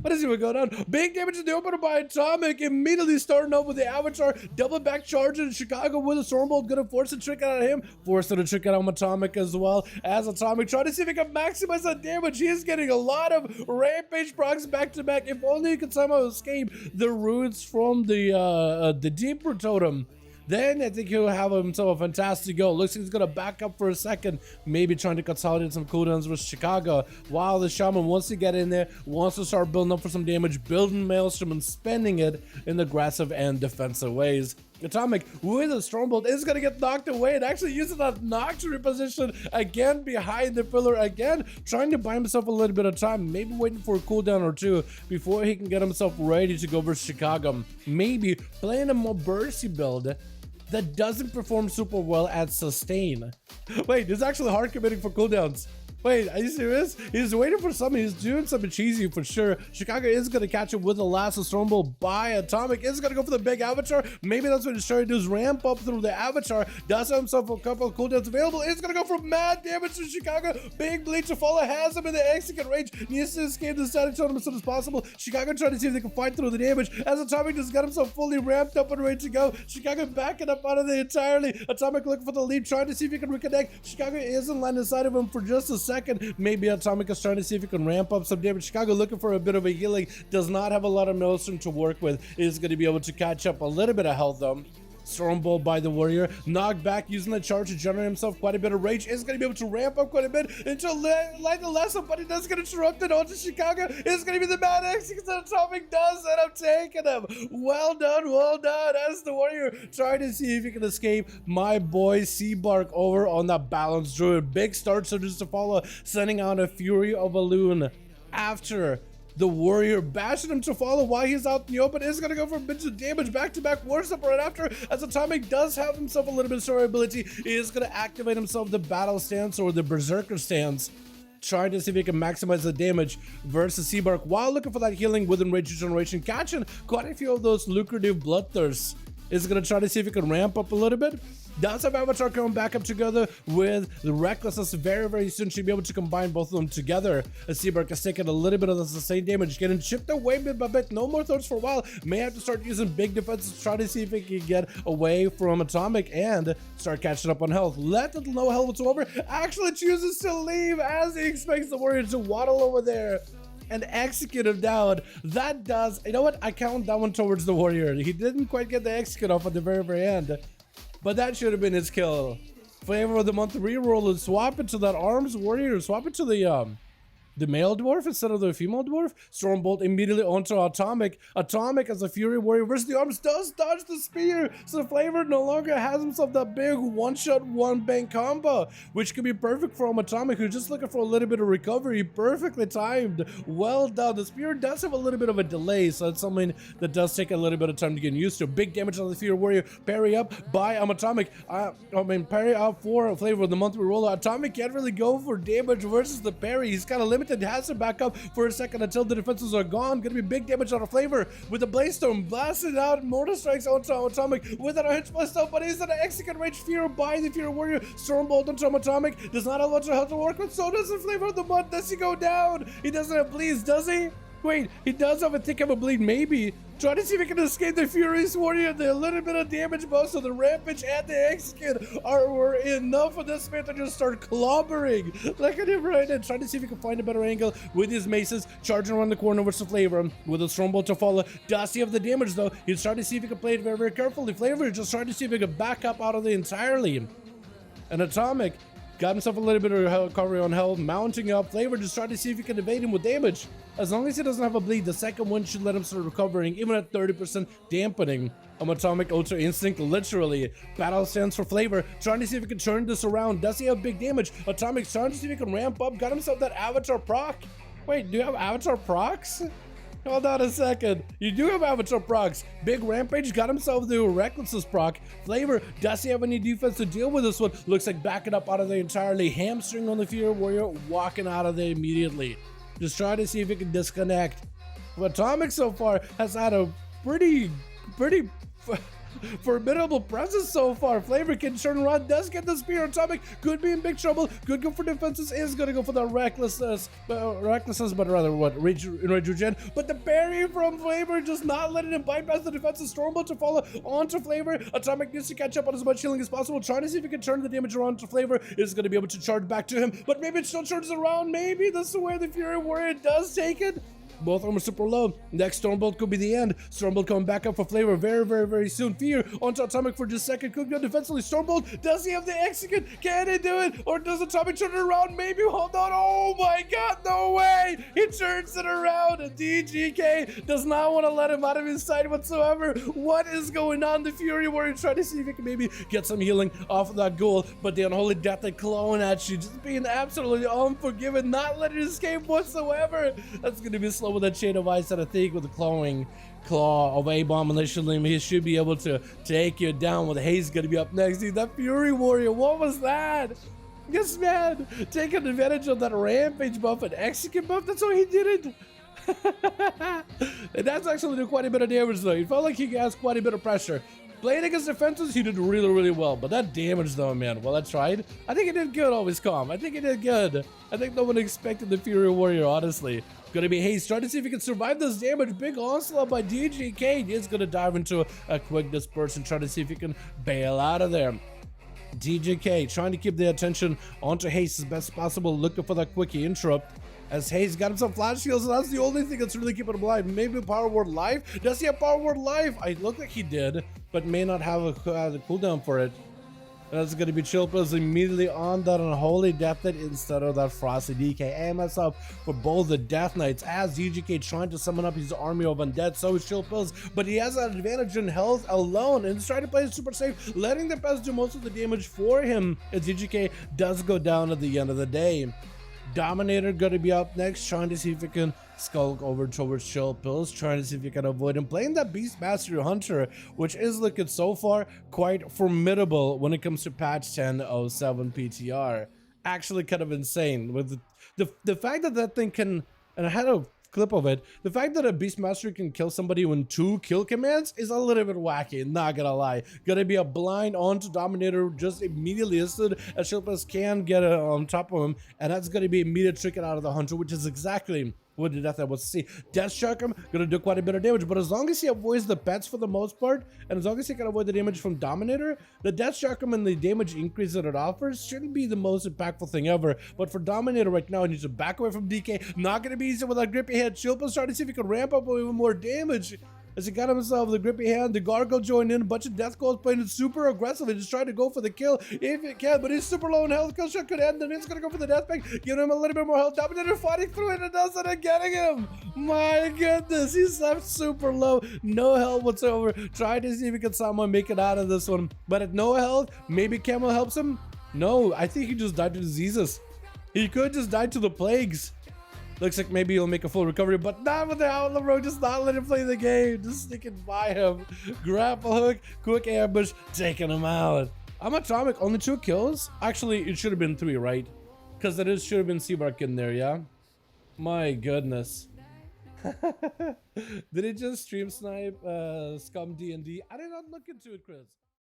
What is even going on? Big damage in the opener by Atomic. Immediately starting up with the Avatar. Double back charge in Chicago with a Stormbolt. Gonna force a trick out of him. Force a trick out of Atomic as well. As Atomic trying to see if he can maximize that damage. He is getting a lot of Rampage procs back to back. If only he could somehow escape the runes from the Deeper Totem. Then I think he'll have himself a fantastic go. Looks like he's gonna back up for a second, maybe trying to consolidate some cooldowns with Chicago. While the Shaman wants to get in there, wants to start building up for some damage, building Maelstrom and spending it in aggressive and defensive ways. Atomic with a Stormbolt is gonna get knocked away and actually using that knock to reposition again behind the pillar again, trying to buy himself a little bit of time, maybe waiting for a cooldown or two before he can get himself ready to go versus Chicago. Maybe playing a more bursty build that doesn't perform super well at sustain. Wait, he's actually hard committing for cooldowns. Wait, are you serious? He's waiting for something. He's doing something cheesy for sure. Chicago is going to catch him with the last Stormbolt by Atomic. Is going to go for the big Avatar. Maybe that's what he's trying to do, is ramp up through the Avatar. Does have himself a couple of cooldowns available. Is going to go for mad damage to Chicago. Big bleed to follow. Has him in the execute range. Needs to escape the static totem as soon as possible. Chicago trying to see if they can fight through the damage. As Atomic just got himself fully ramped up and ready to go. Chicago backing up out of the entirely. Atomic looking for the lead, trying to see if he can reconnect. Chicago isn't landing inside of him for just a second. Maybe Atomic is trying to see if he can ramp up some damage. Chicago looking for a bit of a healing. Does not have a lot of Maelstrom to work with. Is going to be able to catch up a little bit of health though. Stormbolt by the Warrior. Knocked back using the charge to generate himself quite a bit of rage. Is going to be able to ramp up quite a bit until light the lesson, but he does get interrupted onto Chicago. It's going to be the Mad Execute that Atomic does end up taking him. Well done as the Warrior trying to see if he can escape my boy Seabark over on that Balanced Druid. Big start surges to follow, sending out a Fury of a Loon after the Warrior bashing him to follow while he's out in the open. Is going to go for a bit of damage back-to-back wars up right after, as Atomic does have himself a little bit of story ability. He is going to activate himself the Battle Stance or the Berserker Stance, trying to see if he can maximize the damage versus Seabark while looking for that healing within Rage Regeneration, catching quite a few of those lucrative Bloodthirsts. Is going to try to see if he can ramp up a little bit. Does have Avatar coming back up together with the Recklessness very soon. Should be able to combine both of them together. As Seabark is taking a little bit of the sustained damage, getting chipped away bit by bit. No more throats for a while. May have to start using big defenses to try to see if he can get away from Atomic and start catching up on health. Let the no health whatsoever. Actually chooses to leave as he expects the Warrior to waddle over there and execute him down. That does, you know what? I count that one towards the Warrior. He didn't quite get the execute off at the very end, but that should have been his kill. Flavor of the month reroll and swap it to that Arms Warrior. Swap it to the male dwarf instead of the female dwarf. Stormbolt immediately onto Atomic. Atomic as a Fury Warrior versus the Arms does dodge the spear. So Flavor no longer has himself that big one-shot, one-bang combo, which could be perfect for Atomic, who's just looking for a little bit of recovery. Perfectly timed. Well done. The spear does have a little bit of a delay, so it's something that does take a little bit of time to get used to. Big damage on the Fury Warrior. Parry up by Atomic. Parry out for Flavor of the month reroll. Atomic can't really go for damage versus the parry. He's kind of limited. Has to back up for a second until the defenses are gone. Gonna be big damage on a Flavor with the Blaze Storm blasted out. Mortar Strikes onto Atomic with an Hitch Blast up, but he's an execute range Fear by the Fury Warrior. Stormbolt onto Atomic. Does not have much health to work with. So does the Flavor of the month. Does he go down? He doesn't have bleeds, does he? Wait, he does have a tick of a bleed, maybe. Try to see if he can escape the Furious Warrior. The little bit of damage both so the Rampage and the Execute were enough of this man to just start clobbering. Look at him right now. Trying to see if he can find a better angle with his maces. Charging around the corner versus Flavor with a Stormbolt to follow. Does he have the damage though? He's trying to see if he can play it very carefully. Flavor is just trying to see if he can back up out of the entirely. And Atomic got himself a little bit of recovery on health, mounting up. Flavor just trying to see if he can evade him with damage. As long as he doesn't have a bleed, the second one should let him start recovering, even at 30% dampening. Atomic Ultra Instinct, literally. Battle Stance for Flavor, trying to see if he can turn this around. Does he have big damage? Atomic's trying to see if he can ramp up. Got himself that Avatar proc. Wait, do you have Avatar procs? Hold on a second. You do have Avatar procs. Big Rampage got himself the Recklessness proc. Flavor, does he have any defense to deal with this one? Looks like backing up out of there entirely. Hamstring on the Fury Warrior, walking out of there immediately. Just trying to see if he can disconnect. Atomic so far has had a pretty Formidable presence so far. Flavor can turn around, does get the spear. Atomic could be in big trouble. Could go for defenses, is gonna go for the recklessness, but rather what? Rage regen. But the parry from Flavor just not letting him bypass the defenses. Stormbolt to follow onto Flavor. Atomic needs to catch up on as much healing as possible. Trying to see if he can turn the damage around to Flavor. Is gonna be able to charge back to him, but maybe it still turns around. Maybe this is where the Fury Warrior does take it. Both of them are super low. Next Stormbolt could be the end. Stormbolt coming back up for Flavor very soon. Fear onto Atomic for just a second. Could go defensively. Stormbolt, does he have the execute? Can he do it? Or does Atomic turn it around? Maybe. Hold on. Oh my god, no way. He turns it around. And DGK does not want to let him out of his sight whatsoever. What is going on? The Fury Warrior trying to see if he can maybe get some healing off of that ghoul. But the Unholy Death they clawing at you. Just being absolutely unforgiving. Not letting it escape whatsoever. That's going to be slow with that Chain of Ice, and I think with the clawing claw of Abomination Limb, he should be able to take you down. With Haze gonna be up next. Dude, that Fury Warrior, what was that? Yes, man, taking advantage of that Rampage buff and Execute buff. That's why he did it. And that's actually doing quite a bit of damage though. He felt like he has quite a bit of pressure. Playing against defenses, he did really well. But that damage though, man, well, I tried. I think he did good, always calm. I think he did good. I think no one expected the Fury Warrior, honestly. Gonna be Haze, trying to see if he can survive this damage. Big onslaught by DGK. He's gonna dive into a quick dispersion, trying to see if he can bail out of there. DGK trying to keep the attention onto Haze as best possible, looking for that quickie interrupt. As Haze got himself flash heals, and that's the only thing that's really keeping him alive. Maybe Power Word Life? Does he have Power Word Life? I look like he did, but may not have a cooldown for it. That's going to be Chill Pills immediately on that Unholy Death Knight instead of that Frosty DK. And that's up for both the Death Knights as DGK trying to summon up his army of undead. So is Chill Pills, but he has an advantage in health alone and he's trying to play it super safe, letting the pest do most of the damage for him as DGK does go down at the end of the day. Dominator gonna be up next, trying to see if he can skulk over towards Chill Pills, trying to see if he can avoid him, playing that Beastmaster Hunter, which is looking so far quite formidable when it comes to patch 10.07 PTR. Actually kind of insane with the fact that that thing can, and I had a clip of it, the fact that a Beastmaster can kill somebody with 2 kill commands is a little bit wacky, not gonna lie. Gonna be a blind onto Dominator just immediately instant as Chill Pills can get on top of him, and that's gonna be immediate tricking out of the Hunter, which is exactly what the Death Knight was to see. Death Shock him, gonna do quite a bit of damage, but as long as he avoids the pets for the most part, and as long as he can avoid the damage from Dominator, the Death Shock him and the damage increase that it offers shouldn't be the most impactful thing ever. But for Dominator right now, he needs to back away from DK. Not gonna be easy with that grippy hand. Chill Pills trying to see if he can ramp up even more damage. As he got himself the grippy hand, the Gargoyle joined in, a bunch of Death Calls playing it super aggressively, just trying to go for the kill if it can, but he's super low in health. Kill shot could end, and he's gonna go for the Death Pack, giving him a little bit more health. Dominator fighting through it and does it and getting him. My goodness, he's left super low, no health whatsoever. Trying to see if he can somehow make it out of this one, but at no health, maybe Camel helps him. No, I think he just died to diseases. He could just die to the plagues. Looks like maybe he'll make a full recovery, but not with the Outlaw Rogue. Just not let him play the game. Just sticking by him. Grapple hook, quick ambush, taking him out. I'm Atomic, only 2 kills? Actually, it should have been 3, right? Because there should have been Seabark in there, yeah? My goodness. Did it just stream snipe Scum D&D? I did not look into it, Chris.